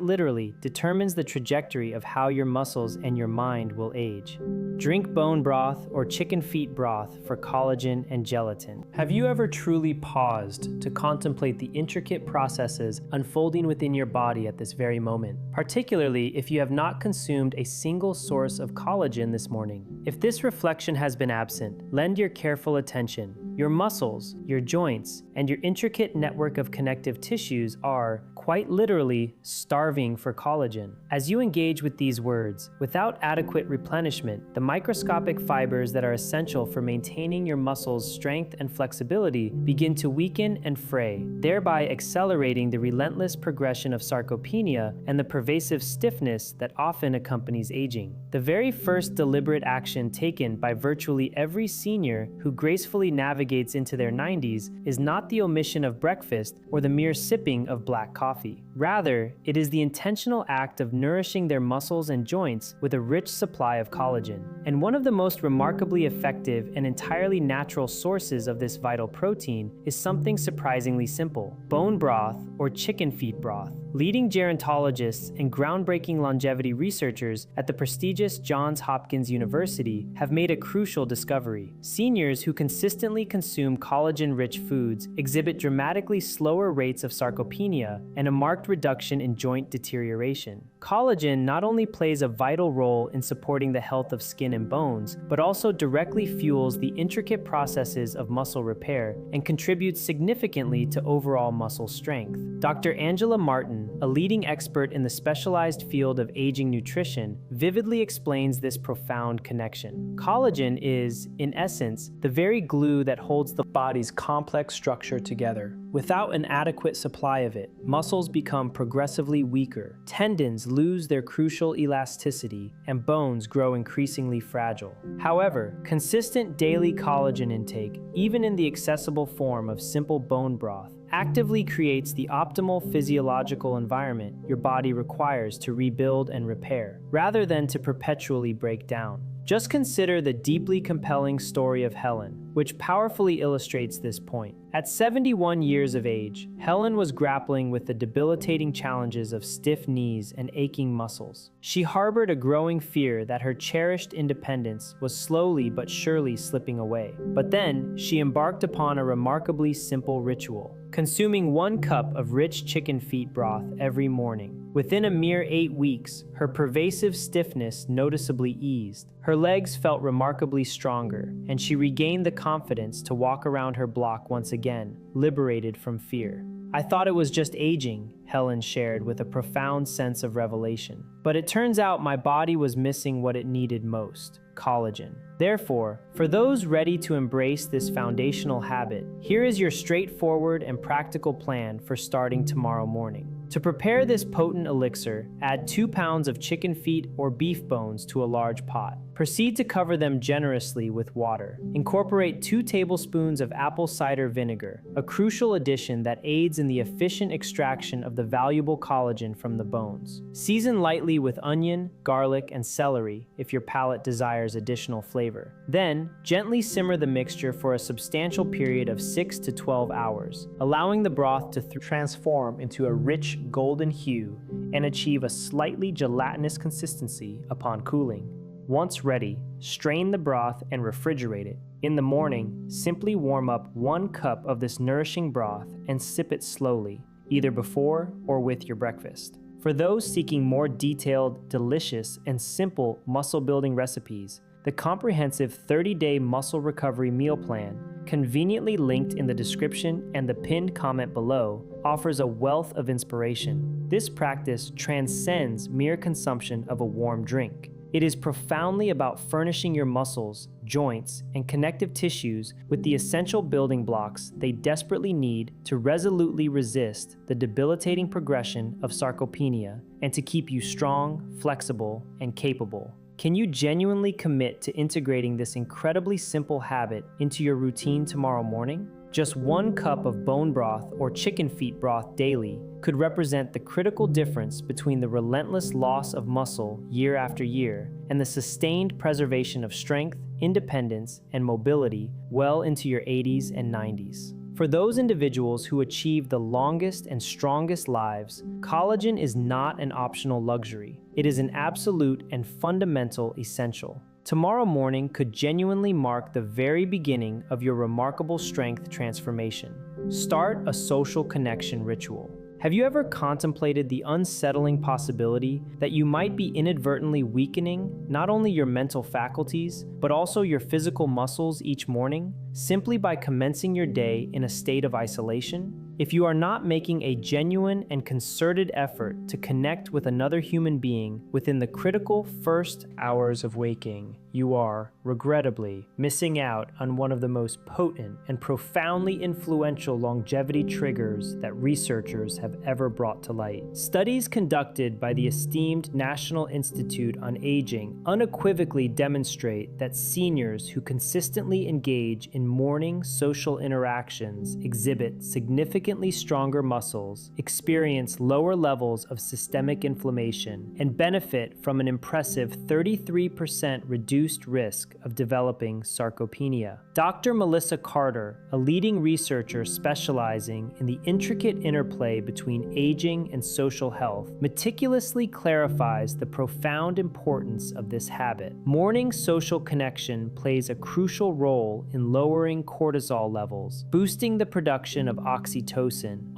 literally, determines the trajectory of how your muscles and your mind will age. Drink bone broth or chicken feet broth for collagen and gelatin. Have you ever truly paused to contemplate the intricate processes unfolding within your body at this very moment? Particularly if you have not consumed a single source of collagen this morning. If this reflection has been absent, lend your careful attention. Your muscles, your joints, and your intricate network of connective tissues are, quite literally, starving for collagen. As you engage with these words, without adequate replenishment, the microscopic fibers that are essential for maintaining your muscles' strength and flexibility begin to weaken and fray, thereby accelerating the relentless progression of sarcopenia and the pervasive stiffness that often accompanies aging. The very first deliberate action taken by virtually every senior who gracefully navigates into their 90s is not the omission of breakfast or the mere sipping of black coffee. Rather, it is the intentional act of nourishing their muscles and joints with a rich supply of collagen. And one of the most remarkably effective and entirely natural sources of this vital protein is something surprisingly simple: bone broth or chicken feet broth. Leading gerontologists and groundbreaking longevity researchers at the prestigious Johns Hopkins University have made a crucial discovery. Seniors who consistently consume collagen-rich foods exhibit dramatically slower rates of sarcopenia and a marked reduction in joint deterioration. Collagen not only plays a vital role in supporting the health of skin and bones, but also directly fuels the intricate processes of muscle repair and contributes significantly to overall muscle strength. Dr. Angela Martin, a leading expert in the specialized field of aging nutrition, vividly explains this profound connection. Collagen is, in essence, the very glue that holds the body's complex structure together. Without an adequate supply of it, muscles become progressively weaker, tendons lose their crucial elasticity, and bones grow increasingly fragile. However, consistent daily collagen intake, even in the accessible form of simple bone broth, actively creates the optimal physiological environment your body requires to rebuild and repair, rather than to perpetually break down. Just consider the deeply compelling story of Helen, which powerfully illustrates this point. At 71 years of age, Helen was grappling with the debilitating challenges of stiff knees and aching muscles. She harbored a growing fear that her cherished independence was slowly but surely slipping away. But then, she embarked upon a remarkably simple ritual, consuming 1 cup of rich chicken feet broth every morning. Within a mere 8 weeks, her pervasive stiffness noticeably eased. Her legs felt remarkably stronger, and she regained the confidence to walk around her block once again, liberated from fear. "I thought it was just aging," Helen shared with a profound sense of revelation. "But it turns out my body was missing what it needed most: collagen." Therefore, for those ready to embrace this foundational habit, here is your straightforward and practical plan for starting tomorrow morning. To prepare this potent elixir, add 2 pounds of chicken feet or beef bones to a large pot. Proceed to cover them generously with water. Incorporate 2 tablespoons of apple cider vinegar, a crucial addition that aids in the efficient extraction of the valuable collagen from the bones. Season lightly with onion, garlic, and celery if your palate desires additional flavor. Then, gently simmer the mixture for a substantial period of 6 to 12 hours, allowing the broth to transform into a rich golden hue and achieve a slightly gelatinous consistency upon cooling. Once ready, strain the broth and refrigerate it. In the morning, simply warm up 1 cup of this nourishing broth and sip it slowly, either before or with your breakfast. For those seeking more detailed, delicious, and simple muscle-building recipes, the comprehensive 30-day muscle recovery meal plan, conveniently linked in the description and the pinned comment below, offers a wealth of inspiration. This practice transcends mere consumption of a warm drink. It is profoundly about furnishing your muscles, joints, and connective tissues with the essential building blocks they desperately need to resolutely resist the debilitating progression of sarcopenia and to keep you strong, flexible, and capable. Can you genuinely commit to integrating this incredibly simple habit into your routine tomorrow morning? Just 1 cup of bone broth or chicken feet broth daily could represent the critical difference between the relentless loss of muscle year after year and the sustained preservation of strength, independence, and mobility well into your 80s and 90s. For those individuals who achieve the longest and strongest lives, collagen is not an optional luxury. It is an absolute and fundamental essential. Tomorrow morning could genuinely mark the very beginning of your remarkable strength transformation. Start a social connection ritual. Have you ever contemplated the unsettling possibility that you might be inadvertently weakening not only your mental faculties, but also your physical muscles each morning, simply by commencing your day in a state of isolation? If you are not making a genuine and concerted effort to connect with another human being within the critical first hours of waking, you are, regrettably, missing out on one of the most potent and profoundly influential longevity triggers that researchers have ever brought to light. Studies conducted by the esteemed National Institute on Aging unequivocally demonstrate that seniors who consistently engage in morning social interactions exhibit significantly stronger muscles, experience lower levels of systemic inflammation, and benefit from an impressive 33% reduced risk of developing sarcopenia. Dr. Melissa Carter, a leading researcher specializing in the intricate interplay between aging and social health, meticulously clarifies the profound importance of this habit. Morning social connection plays a crucial role in lowering cortisol levels, boosting the production of oxytocin,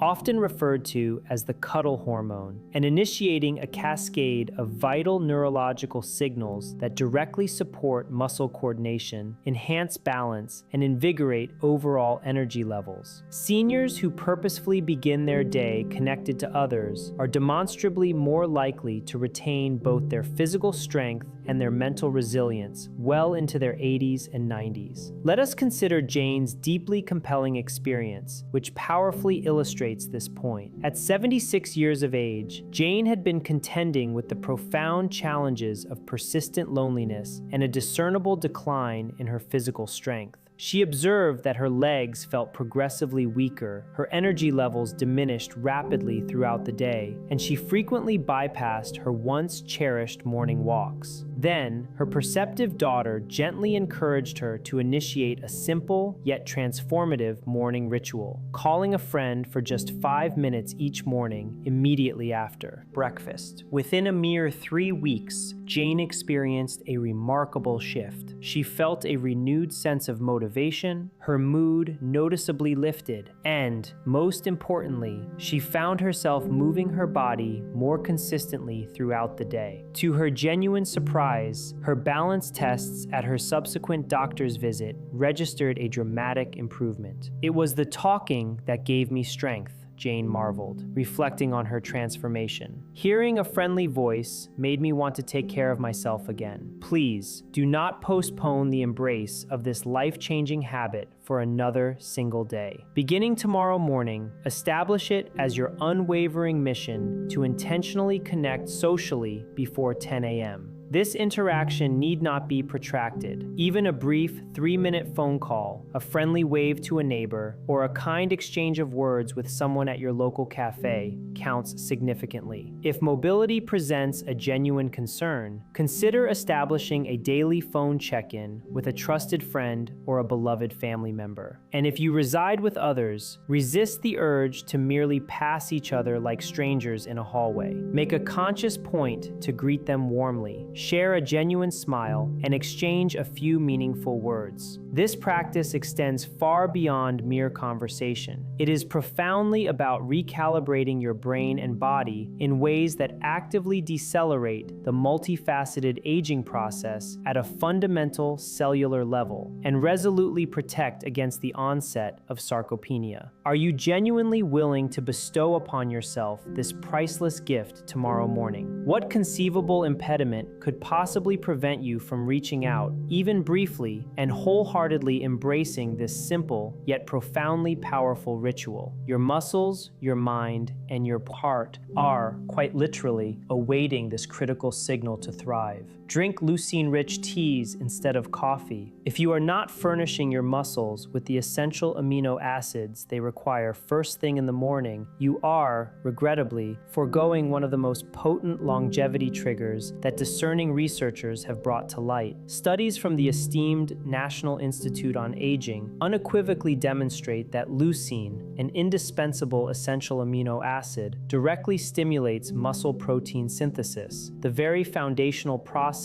often referred to as the cuddle hormone, and initiating a cascade of vital neurological signals that directly support muscle coordination, enhance balance, and invigorate overall energy levels. Seniors who purposefully begin their day connected to others are demonstrably more likely to retain both their physical strength and their mental resilience well into their 80s and 90s. Let us consider Jane's deeply compelling experience, which powerfully illustrates this point. At 76 years of age, Jane had been contending with the profound challenges of persistent loneliness and a discernible decline in her physical strength. She observed that her legs felt progressively weaker, her energy levels diminished rapidly throughout the day, and she frequently bypassed her once cherished morning walks. Then, her perceptive daughter gently encouraged her to initiate a simple yet transformative morning ritual, calling a friend for just 5 minutes each morning immediately after breakfast. Within a mere 3 weeks, Jane experienced a remarkable shift. She felt a renewed sense of motivation, her mood noticeably lifted, and, most importantly, she found herself moving her body more consistently throughout the day. To her genuine surprise, her balance tests at her subsequent doctor's visit registered a dramatic improvement. "It was the talking that gave me strength," Jane marveled, reflecting on her transformation. "Hearing a friendly voice made me want to take care of myself again. Please, do not postpone the embrace of this life-changing habit for another single day. Beginning tomorrow morning, establish it as your unwavering mission to intentionally connect socially before 10 a.m. This interaction need not be protracted. Even a brief 3-minute phone call, a friendly wave to a neighbor, or a kind exchange of words with someone at your local cafe counts significantly. If mobility presents a genuine concern, consider establishing a daily phone check-in with a trusted friend or a beloved family member. And if you reside with others, resist the urge to merely pass each other like strangers in a hallway. Make a conscious point to greet them warmly, share a genuine smile, and exchange a few meaningful words. This practice extends far beyond mere conversation. It is profoundly about recalibrating your brain and body in ways that actively decelerate the multifaceted aging process at a fundamental cellular level and resolutely protect against the onset of sarcopenia. Are you genuinely willing to bestow upon yourself this priceless gift tomorrow morning? What conceivable impediment could possibly prevent you from reaching out, even briefly, and wholeheartedly embracing this simple yet profoundly powerful ritual? Your muscles, your mind, and your heart are, quite literally, awaiting this critical signal to thrive. Drink leucine-rich teas instead of coffee. If you are not furnishing your muscles with the essential amino acids they require first thing in the morning, you are, regrettably, foregoing one of the most potent longevity triggers that discerning researchers have brought to light. Studies from the esteemed National Institute on Aging unequivocally demonstrate that leucine, an indispensable essential amino acid, directly stimulates muscle protein synthesis, the very foundational process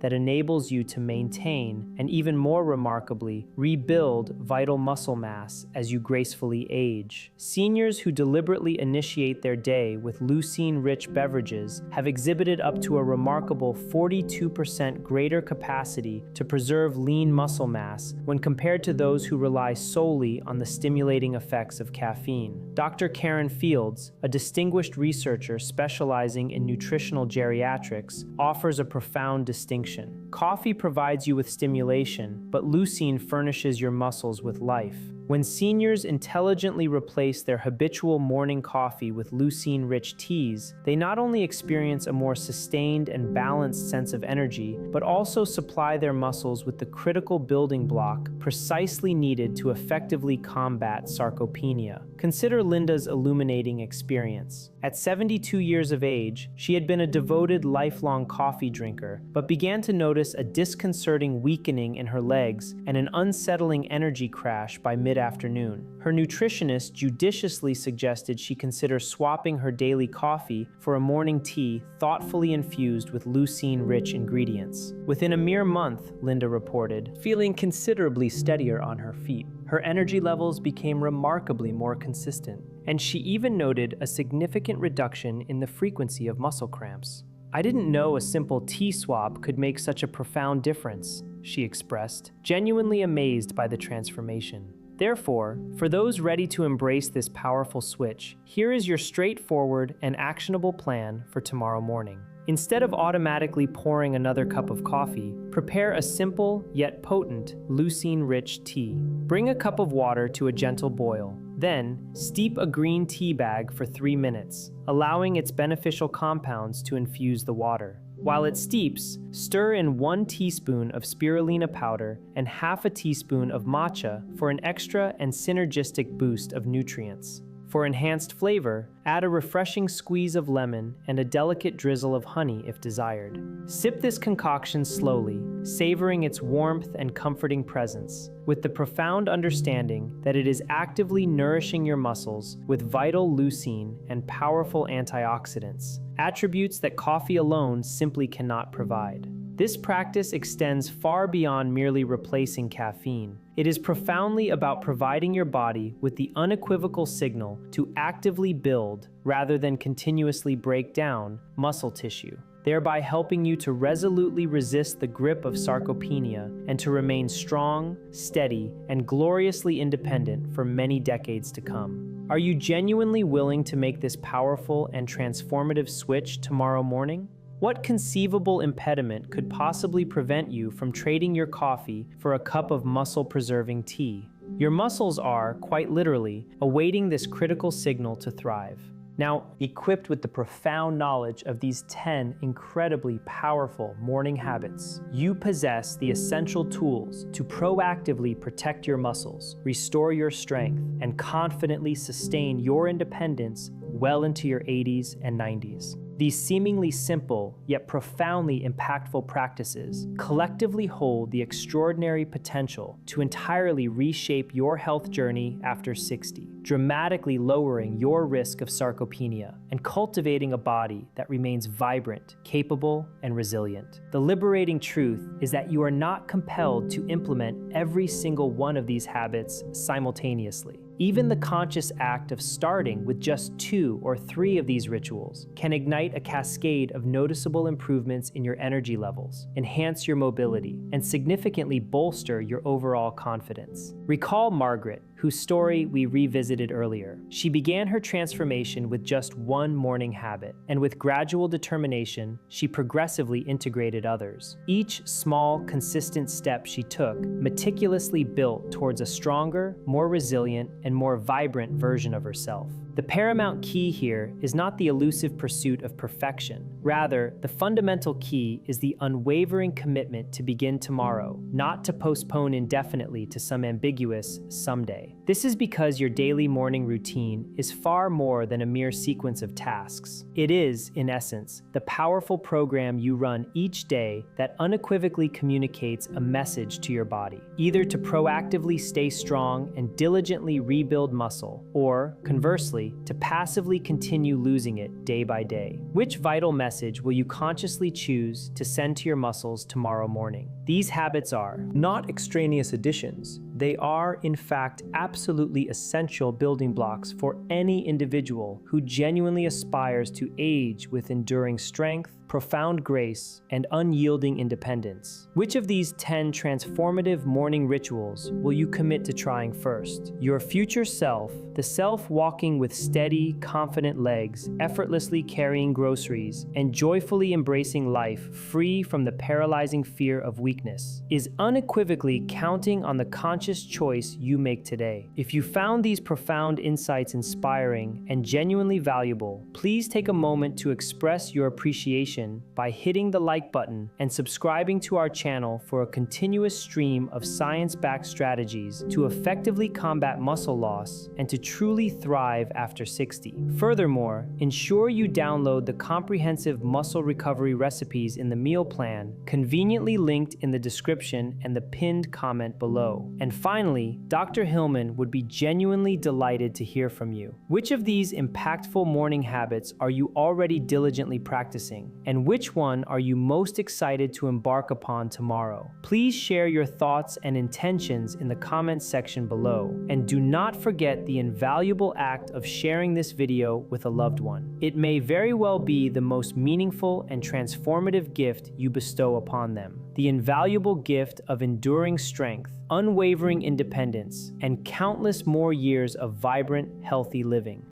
that enables you to maintain and, even more remarkably, rebuild vital muscle mass as you gracefully age. Seniors who deliberately initiate their day with leucine-rich beverages have exhibited up to a remarkable 42% greater capacity to preserve lean muscle mass when compared to those who rely solely on the stimulating effects of caffeine. Dr. Karen Fields, a distinguished researcher specializing in nutritional geriatrics, offers a profound distinction. Coffee provides you with stimulation, but leucine furnishes your muscles with life. When seniors intelligently replace their habitual morning coffee with leucine-rich teas, they not only experience a more sustained and balanced sense of energy, but also supply their muscles with the critical building block precisely needed to effectively combat sarcopenia. Consider Linda's illuminating experience. At 72 years of age, she had been a devoted lifelong coffee drinker, but began to notice a disconcerting weakening in her legs and an unsettling energy crash by mid-afternoon. Her nutritionist judiciously suggested she consider swapping her daily coffee for a morning tea thoughtfully infused with leucine-rich ingredients. Within a mere month, Linda reported, feeling considerably steadier on her feet. Her energy levels became remarkably more consistent, and she even noted a significant reduction in the frequency of muscle cramps. "I didn't know a simple tea swap could make such a profound difference," she expressed, genuinely amazed by the transformation. Therefore, for those ready to embrace this powerful switch, here is your straightforward and actionable plan for tomorrow morning. Instead of automatically pouring another cup of coffee, prepare a simple yet potent leucine-rich tea. Bring a cup of water to a gentle boil. Then, steep a green tea bag for 3 minutes, allowing its beneficial compounds to infuse the water. While it steeps, stir in 1 teaspoon of spirulina powder and half a teaspoon of matcha for an extra and synergistic boost of nutrients. For enhanced flavor, add a refreshing squeeze of lemon and a delicate drizzle of honey if desired. Sip this concoction slowly, savoring its warmth and comforting presence, with the profound understanding that it is actively nourishing your muscles with vital leucine and powerful antioxidants, attributes that coffee alone simply cannot provide. This practice extends far beyond merely replacing caffeine. It is profoundly about providing your body with the unequivocal signal to actively build, rather than continuously break down, muscle tissue, thereby helping you to resolutely resist the grip of sarcopenia and to remain strong, steady, and gloriously independent for many decades to come. Are you genuinely willing to make this powerful and transformative switch tomorrow morning? What conceivable impediment could possibly prevent you from trading your coffee for a cup of muscle-preserving tea? Your muscles are, quite literally, awaiting this critical signal to thrive. Now, equipped with the profound knowledge of these 10 incredibly powerful morning habits, you possess the essential tools to proactively protect your muscles, restore your strength, and confidently sustain your independence well into your 80s and 90s. These seemingly simple, yet profoundly impactful practices collectively hold the extraordinary potential to entirely reshape your health journey after 60, dramatically lowering your risk of sarcopenia and cultivating a body that remains vibrant, capable, and resilient. The liberating truth is that you are not compelled to implement every single one of these habits simultaneously. Even the conscious act of starting with just 2 or 3 of these rituals can ignite a cascade of noticeable improvements in your energy levels, enhance your mobility, and significantly bolster your overall confidence. Recall Margaret, whose story we revisited earlier. She began her transformation with just one morning habit, and with gradual determination, she progressively integrated others. Each small, consistent step she took meticulously built towards a stronger, more resilient, and more vibrant version of herself. The paramount key here is not the elusive pursuit of perfection. Rather, the fundamental key is the unwavering commitment to begin tomorrow, not to postpone indefinitely to some ambiguous someday. This is because your daily morning routine is far more than a mere sequence of tasks. It is, in essence, the powerful program you run each day that unequivocally communicates a message to your body, either to proactively stay strong and diligently rebuild muscle, or, conversely, to passively continue losing it day by day. Which vital message will you consciously choose to send to your muscles tomorrow morning? These habits are not extraneous additions. They are, in fact, absolutely essential building blocks for any individual who genuinely aspires to age with enduring strength, profound grace, and unyielding independence. Which of these 10 transformative morning rituals will you commit to trying first? Your future self, the self walking with steady, confident legs, effortlessly carrying groceries, and joyfully embracing life free from the paralyzing fear of weakness, is unequivocally counting on the conscious choice you make today. If you found these profound insights inspiring and genuinely valuable, please take a moment to express your appreciation by hitting the like button and subscribing to our channel for a continuous stream of science-backed strategies to effectively combat muscle loss and to truly thrive after 60. Furthermore, ensure you download the comprehensive muscle recovery recipes in the meal plan, conveniently linked in the description and the pinned comment below. And finally, Dr. Hillman would be genuinely delighted to hear from you. Which of these impactful morning habits are you already diligently practicing? And which one are you most excited to embark upon tomorrow? Please share your thoughts and intentions in the comments section below. And do not forget the invaluable act of sharing this video with a loved one. It may very well be the most meaningful and transformative gift you bestow upon them. The invaluable gift of enduring strength, unwavering independence, and countless more years of vibrant, healthy living.